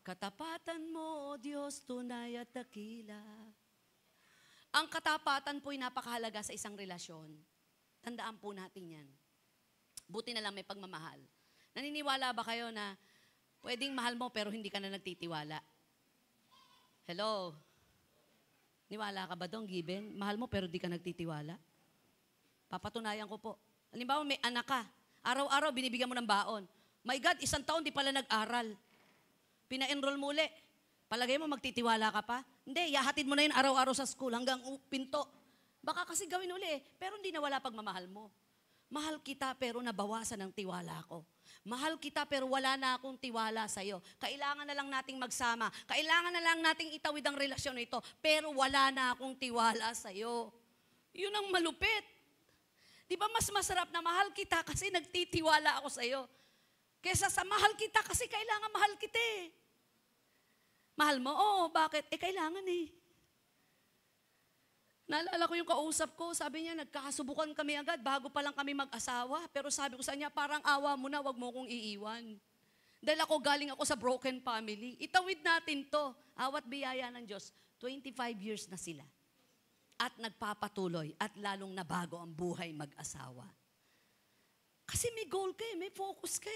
Katapatan mo, O Diyos, tunay at dakila. Ang katapatan po'y napakahalaga sa isang relasyon. Tandaan po natin yan. Buti na lang may pagmamahal. Naniniwala ba kayo na pwedeng mahal mo pero hindi ka na nagtitiwala? Hello? Niwala ka ba doon, Given? Mahal mo pero di ka nagtitiwala? Papatunayan ko po. Halimbawa, may anak ka. Araw-araw, binibigyan mo ng baon. My God, 1 taon di pala nag-aral. Pina-enroll mo uli. Palagay mo, magtitiwala ka pa? Hindi, yahatid mo na yun araw-araw sa school hanggang pinto. Baka kasi gawin uli pero hindi nawala pagmamahal mo. Mahal kita pero nabawasan ang tiwala ko. Mahal kita pero wala na akong tiwala sa'yo. Kailangan na lang nating magsama. Kailangan na lang nating itawid ang relasyon na ito. Pero wala na akong tiwala sa'yo. Yun ang malupit. Di ba mas masarap na mahal kita kasi nagtitiwala ako sa'yo. Kesa sa mahal kita kasi kailangan mahal kita Mahal mo? Oo, bakit? Kailangan Naalala ko yung kausap ko, sabi niya, nagkakasubukan kami agad bago pa lang kami mag-asawa. Pero sabi ko sa kanya, parang awa mo na, wag mo kong iiwan. Dahil galing ako sa broken family. Itawid natin to. Awat biyaya ng Diyos. 25 years na sila. At nagpapatuloy at lalong nabago ang buhay mag-asawa. Kasi may goal ka may focus ka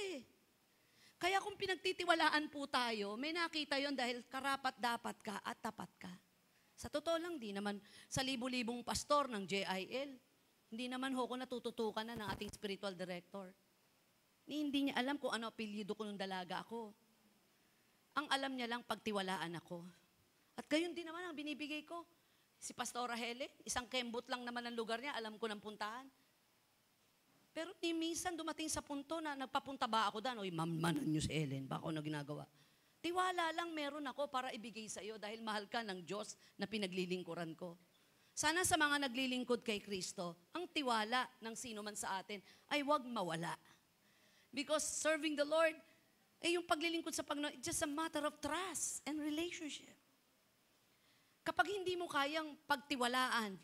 Kaya kung pinagtitiwalaan po tayo, may nakita yon dahil karapat-dapat ka at tapat ka. Sa totoo lang, di naman sa libu-libong pastor ng JIL, hindi naman ko natututukan na ng ating spiritual director. Hindi niya alam kung ano apelyido ko nung dalaga ako. Ang alam niya lang, pagtiwalaan ako. At gayon din naman ang binibigay ko. Si Pastora Helen, isang kembot lang naman ang lugar niya, alam ko ng puntahan. Pero minsan dumating sa punto na nagpapunta ba ako doon, mamanan niyo si Helen, baka ako na ginagawa. Tiwala lang meron ako para ibigay sa iyo dahil mahal ka ng Diyos na pinaglilingkuran ko. Sana sa mga naglilingkod kay Kristo, ang tiwala ng sino man sa atin ay huwag mawala. Because serving the Lord, yung paglilingkod sa Panginoon, it's just a matter of trust and relationship. Kapag hindi mo kayang pagtiwalaan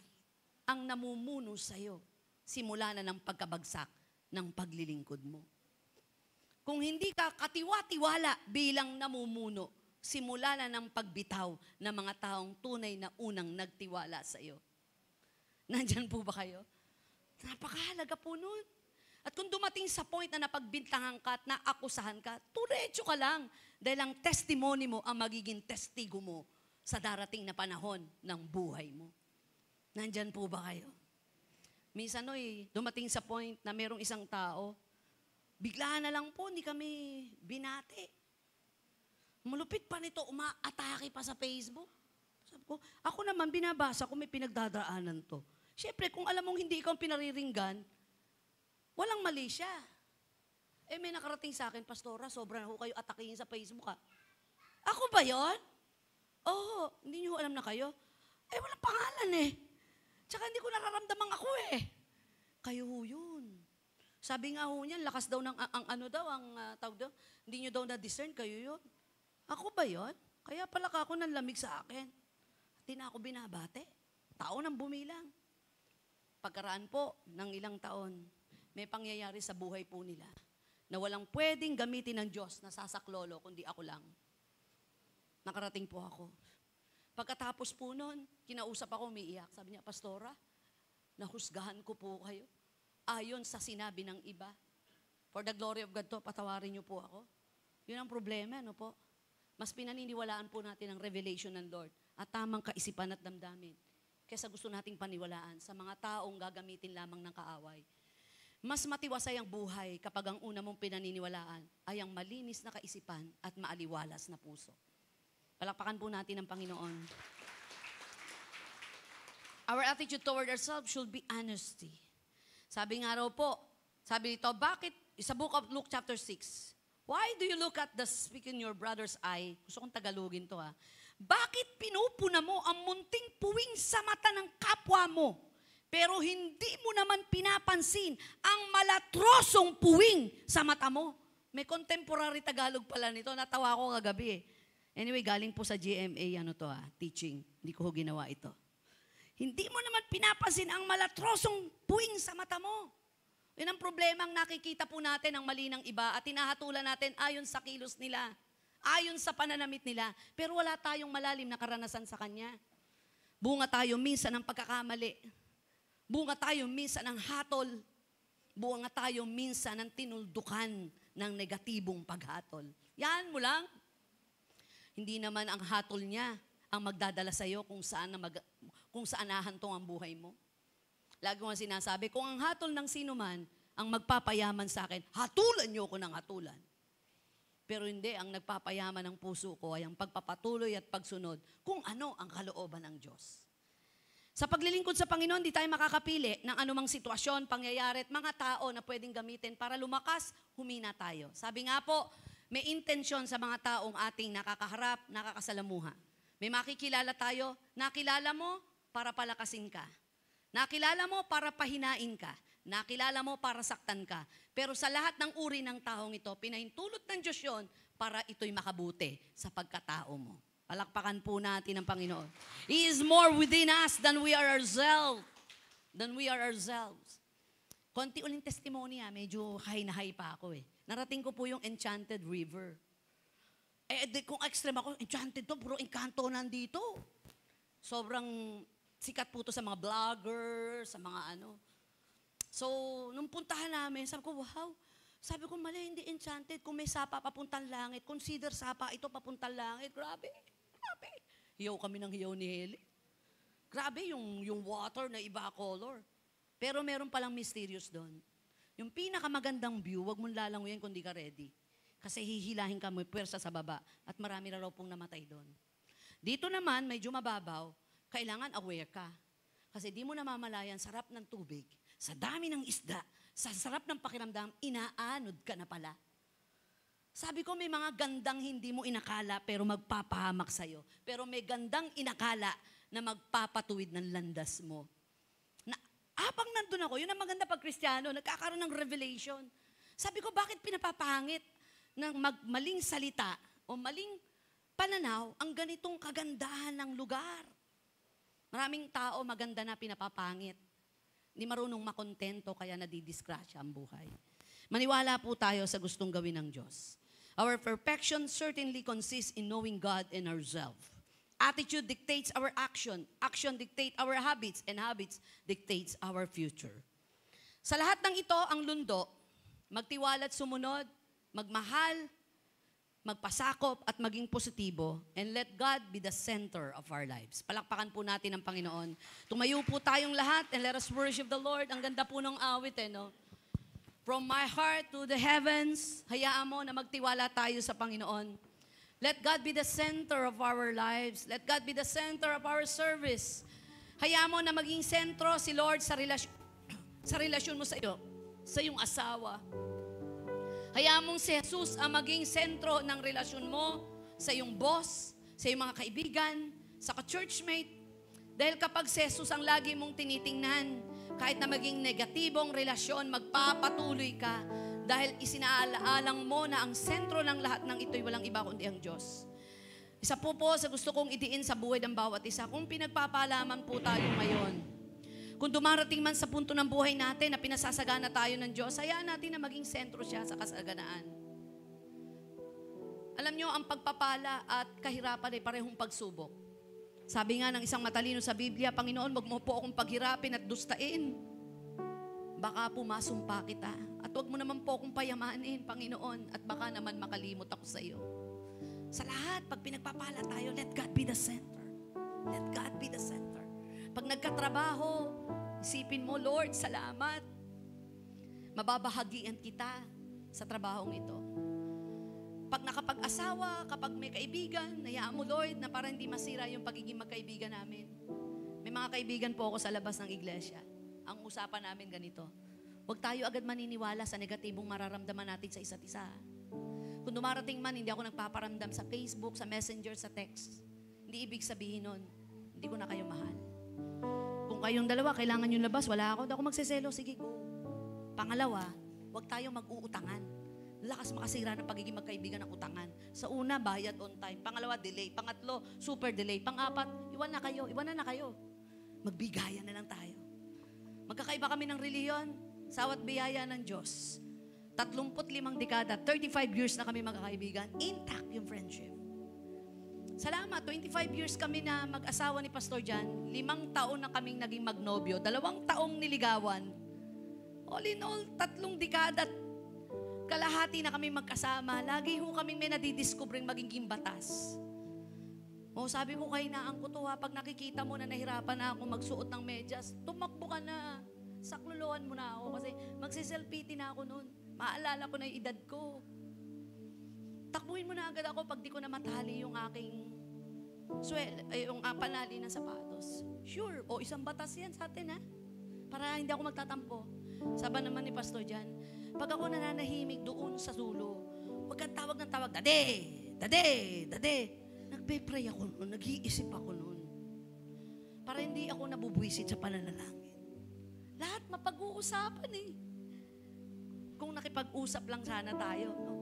ang namumuno sa iyo, simula na ng pagkabagsak ng paglilingkod mo. Kung hindi ka katiwa-tiwala bilang namumuno, simula na ng pagbitaw ng mga taong tunay na unang nagtiwala sa iyo. Nandyan po ba kayo? Napakahalaga po nun. At kung dumating sa point na napagbintangan ka at naakusahan ka, turetso ka lang. Dahil ang testimony mo ang magiging testigo mo sa darating na panahon ng buhay mo. Nandyan po ba kayo? Minsan dumating sa point na merong isang tao, bigla na lang po, hindi kami binati. Malupit pa nito, umaatake pa sa Facebook. Sabi ko, ako naman binabasa ko, may pinagdadaanan to. Siyempre, kung alam mong hindi ikaw pinariringgan, walang mali siya. May nakarating sa akin, Pastora, sobra na ho kayo atakihin sa Facebook ha. Ako ba yon? Oo, hindi niyo alam na kayo. Walang pangalan Tsaka hindi ko nararamdamang ako Kayo ho yun. Sabi nga ho niyan, lakas daw ng, tawag daw, hindi niyo daw na-discern, kayo yun. Ako ba yon? Kaya pala ka ako nanlamig sa akin. Hindi na ako binabate. Tao nang bumilang. Pagkaraan po ng ilang taon, may pangyayari sa buhay po nila na walang pwedeng gamitin ng Diyos na sasaklolo, kundi ako lang. Nakarating po ako. Pagkatapos po nun, kinausap ako, umiiyak. Sabi niya, Pastora, nahusgahan ko po kayo. Ayon sa sinabi ng iba. For the glory of God to, patawarin niyo po ako. Yun ang problema, po? Mas pinaniniwalaan po natin ang revelation ng Lord at tamang kaisipan at damdamin kaysa gusto nating paniwalaan sa mga taong gagamitin lamang ng kaaway. Mas matiwasay ang buhay kapag ang una mong pinaniniwalaan ay ang malinis na kaisipan at maaliwalas na puso. Palakpakan po natin ang Panginoon. Our attitude toward ourselves should be honesty. Sabi nga raw po, sabi dito, bakit, sa book of Luke chapter 6, why do you look at the speck in your brother's eye? Gusto kong Tagalogin to Bakit pinupuna mo ang munting puwing sa mata ng kapwa mo, pero hindi mo naman pinapansin ang malatrosong puwing sa mata mo? May contemporary Tagalog pala nito, natawa ko kagabi Anyway, galing po sa GMA, teaching. Hindi ko ginawa ito. Hindi mo naman pinapansin ang malatrosong puwing sa mata mo. Yan ang problema ang nakikita po natin ang mali ng iba at tinahatulan natin ayon sa kilos nila, ayon sa pananamit nila, pero wala tayong malalim na karanasan sa Kanya. Bunga tayo minsan ng pagkakamali. Bunga tayo minsan ng hatol. Bunga tayo minsan ng tinuldukan ng negatibong paghatol. Yan mo lang. Hindi naman ang hatol niya ang magdadala sa iyo kung saan nahantong ang buhay mo. Lagi ko nga sinasabi, kung ang hatol ng sino man ang magpapayaman sa akin, hatulan niyo ko ng hatulan. Pero hindi, ang nagpapayaman ng puso ko ay ang pagpapatuloy at pagsunod kung ano ang kalooban ng Diyos. Sa paglilingkod sa Panginoon, di tayo makakapili ng anumang sitwasyon, pangyayari at mga tao na pwedeng gamitin para lumakas, humina tayo. Sabi nga po, may intensyon sa mga taong ating nakakaharap, nakakasalamuha. May makikilala tayo, nakilala mo para palakasin ka. Nakilala mo para pahinain ka. Nakilala mo para saktan ka. Pero sa lahat ng uri ng taong ito, pinahintulot ng Diyos yun para ito'y makabuti sa pagkatao mo. Palakpakan po natin ang Panginoon. He is more within us than we are ourselves. Konti uling testimony medyo high na high pa ako Narating ko po yung Enchanted River. Kung extreme ako, Enchanted to, puro engkanto nandito. Sobrang sikat po to sa mga vloggers, sa mga So, nung puntahan namin, sabi ko, wow. Sabi ko, mali, hindi enchanted. Kung may sapa papuntang langit, consider sapa ito papuntang langit. Grabe. Hiyaw kami ng hiyaw ni Heli. Grabe yung water na iba color. Pero meron palang mysterious doon. Yung pinakamagandang view, wag mong lalanguyan kung di ka ready. Kasi hihilahin ka mo, pwersa sa baba. At marami na raw pong namatay doon. Dito naman, medyo mababaw, kailangan aware ka. Kasi di mo namamalayan, sarap ng tubig, sa dami ng isda, sa sarap ng pakiramdam, inaanod ka na pala. Sabi ko, may mga gandang hindi mo inakala pero magpapahamak sa'yo. Pero may gandang inakala na magpapatuwid ng landas mo. Na, habang nandun ako, yun ang maganda pag Kristiyano, nagkakaroon ng revelation. Sabi ko, bakit pinapapangit ng maling salita o maling pananaw ang ganitong kagandahan ng lugar? Maraming tao maganda na pinapapangit. Hindi marunong makontento kaya nadidisgrasya ang buhay. Maniwala po tayo sa gustong gawin ng Diyos. Our perfection certainly consists in knowing God and ourselves. Attitude dictates our action. Action dictates our habits. And habits dictates our future. Sa lahat ng ito, ang lundo, magtiwala at sumunod, magmahal, magpasakop at maging positibo, and let God be the center of our lives. Palakpakan po natin ang Panginoon. Tumayo po tayong lahat and let us worship the Lord. Ang ganda po ng awit, no? From my heart to the heavens, hayaan mo na magtiwala tayo sa Panginoon. Let God be the center of our lives. Let God be the center of our service. Hayaan mo na maging sentro si Lord sa relasyon mo sa iyo, sa iyong asawa. Hayaan mong si Jesus ang maging sentro ng relasyon mo sa iyong boss, sa iyong mga kaibigan, sa ka-churchmate. Dahil kapag si Jesus ang lagi mong tinitingnan, kahit na maging negatibong relasyon, magpapatuloy ka dahil isinaalaalang mo na ang sentro ng lahat ng ito'y walang iba kundi ang Diyos. Isa po sa gusto kong idiin sa buhay ng bawat isa, kung pinagpapalaman po tayo ngayon, kung dumarating man sa punto ng buhay natin na pinasasagana tayo ng Diyos, hayaan natin na maging sentro siya sa kasaganaan. Alam nyo, ang pagpapala at kahirapan ay parehong pagsubok. Sabi nga ng isang matalino sa Biblia, Panginoon, wag mo po akong paghirapin at dustain. Baka pumasumpa kita. At wag mo naman po akong payamanin, Panginoon, at baka naman makalimot ako sa iyo. Sa lahat, pag pinagpapala tayo, let God be the center. Let God be the center. Pag nagkatrabaho, isipin mo, Lord, salamat. Mababahagian kita sa trabahong ito. Pag nakapag-asawa, kapag may kaibigan, hayaan mo, Lord, na para hindi masira yung pagiging magkaibigan namin. May mga kaibigan po ako sa labas ng iglesia. Ang usapan namin ganito, huwag tayo agad maniniwala sa negatibong mararamdaman natin sa isa't isa. Kung dumarating man, hindi ako nagpaparamdam sa Facebook, sa Messenger, sa text. Hindi ibig sabihin nun, hindi ko na kayo mahal. Kung kayong dalawa, kailangan yung labas, wala ako, ako magseselo, sige go. Pangalawa, huwag tayo mag-uutangan. Lakas makasira ng pagiging magkaibigan ng utangan. Sa una, bayad on time. Pangalawa, delay. Pangatlo, super delay. Pang-apat, iwan na kayo. Magbigayan na lang tayo. Magkakaiba kami ng reliyon, sawat biyaya ng Diyos. 35 dekada, 35 years na kami magkakaibigan, intact yung friendship. Salamat, 25 years kami na mag-asawa ni Pastor Jan. 5 taon na kaming naging magnobyo. 2 taong niligawan. All in all, 3 dekada kalahati na kami magkasama. Lagi ho kaming may nadidiscovering magiging batas. Sabi ko kay Naang ko to ha, pag nakikita mo na nahirapan na ako magsuot ng medyas, tumakbo ka na. Sakluluhan mo na ako kasi magsiselfie na ako noon. Maalala ko na yung edad ko. Takbuhin mo na agad ako pag di ko na matali yung aking yung panali ng sapatos. Sure, isang batas yan sa atin ha. Para hindi ako magtatampo. Sabi naman ni Pastor Jan, pag ako nananahimik doon sa dulo, huwag kang tawag ng tawag, Dade. Nagpe-pray ako noon, nag-iisip ako noon. Para hindi ako nabubwisit sa pananalangin. Lahat mapag-uusapan Kung nakipag-usap lang sana tayo, no?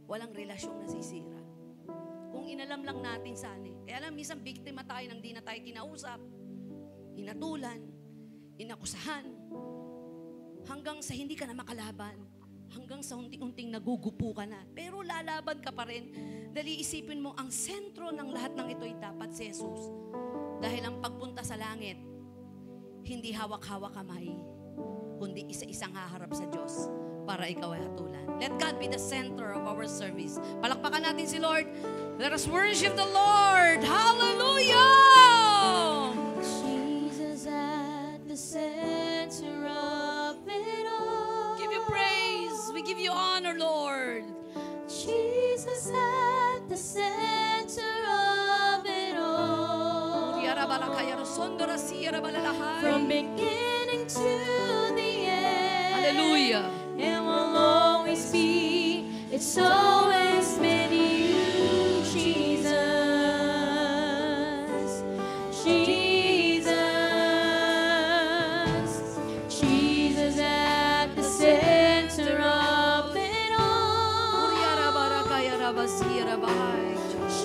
Walang relasyong nasisira. Kung inalam lang natin sana. Kaya lang, minsan biktima tayo nang di na tayo kinausap, inatulan, inakusahan, hanggang sa hindi ka na makalaban, hanggang sa unting-unting nagugupo ka na. Pero lalaban ka pa rin, dahil isipin mo, ang sentro ng lahat ng ito'y dapat si Jesus. Dahil ang pagpunta sa langit, hindi hawak-hawak kamay, kundi isa-isang haharap sa Diyos para ikaw ay hatulan. Let God be the center of our service. Palakpakan natin si Lord. Let us worship the Lord. Hallelujah! Jesus at the center of it all. Give you praise. We give you honor, Lord. Jesus at the center of it all. From beginning to the end. Hallelujah. It will always be, it's always been you, Jesus. Jesus. Jesus at the center of it all.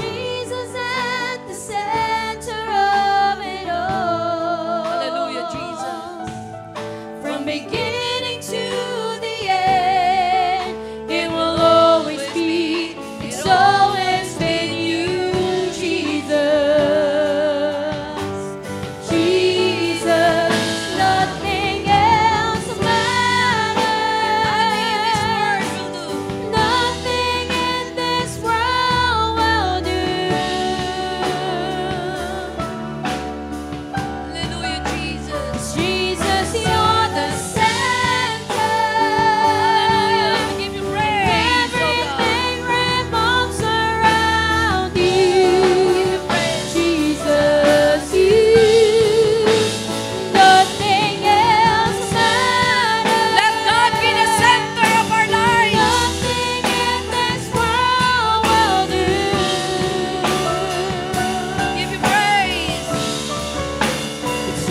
Jesus at the center of it all. Hallelujah, Jesus. From beginning to the end, it will always be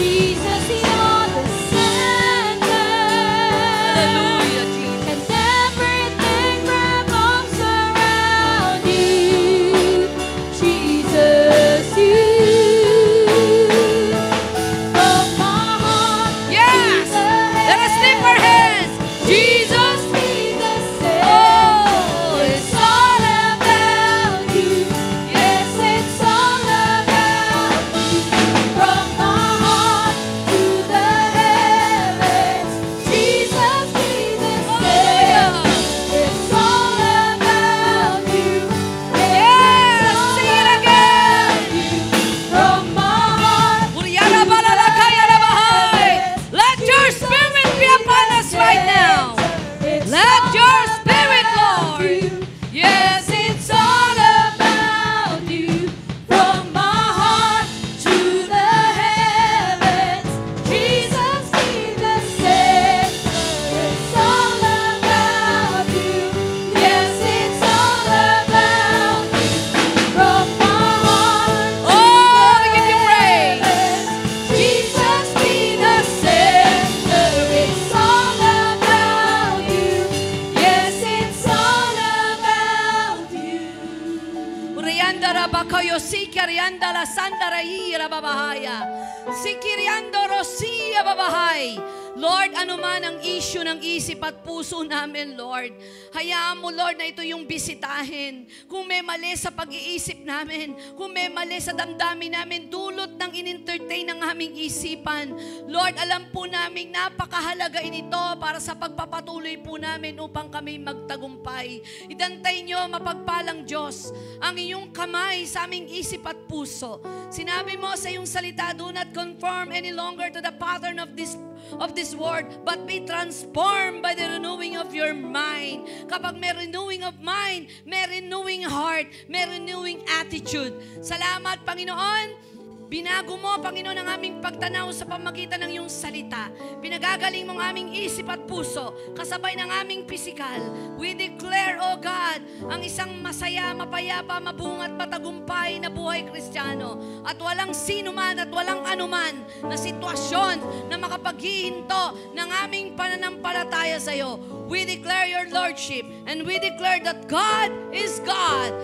Jesus, you're the center. Hallelujah, Jesus. And everything revolves around you. Jesus, you. From my heart Yes! to the Let us lift our hands. Jesus. be the center. Oh, It's all about you. Yes, it's all about you. From my heart to the heavens, Jesus be the center. It's all about you. Yes, It's all sing it again. about you. From my heart Uriara balalakaya na bahay. Let your spirit be upon us right now. Let your spirit, Lord. Yes, it's all about you. From my heart to the heavens, Jesus be the center. It's all about you. Yes, it's all about you. From my heart to Oh, we the give you praise. heavens, Jesus be the center. It's all about you. Yes, it's all about you. Uriandara bakayo sikariandala sandarayira babahaya. Sikiriando rosia babahay. Lord, ano man ang issue ng isip at puso namin, Lord, hayaan mo, Lord, na ito yung bisitahin. Kung may mali sa pag-iisip namin, kung may mali sa damdamin namin, dulot ng in-entertain ng aming isipan. Lord, alam po namin napakahalaga ito para sa pagpapatuloy po namin upang kami magtagumpay. Idantay nyo, mapagpalang Diyos, ang iyong kamay sa aming isip at puso. Sinabi mo sa iyong salita, do not conform any longer to the pattern of this world, but be transformed by the renewing of your mind. Kapag may renewing of mind, may renewing heart, may renewing attitude. Salamat, Panginoon. Binago mo, Panginoon, ang aming pagtanaw sa pamagitan ng iyong salita. Pinagagaling mo ang aming isip at puso, kasabay ng aming pisikal. We declare, O God, ang isang masaya, mapayapa, mabungat, matagumpay na buhay Kristiyano. At walang sino man at walang anuman na sitwasyon na makapaghihinto ng aming pananampalataya sa iyo. We declare your Lordship and we declare that God is God.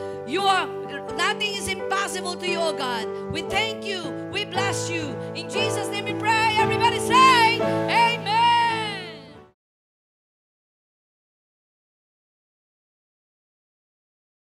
Nothing is impossible to you, O God. We thank you. We bless you. In Jesus' name we pray. Everybody say,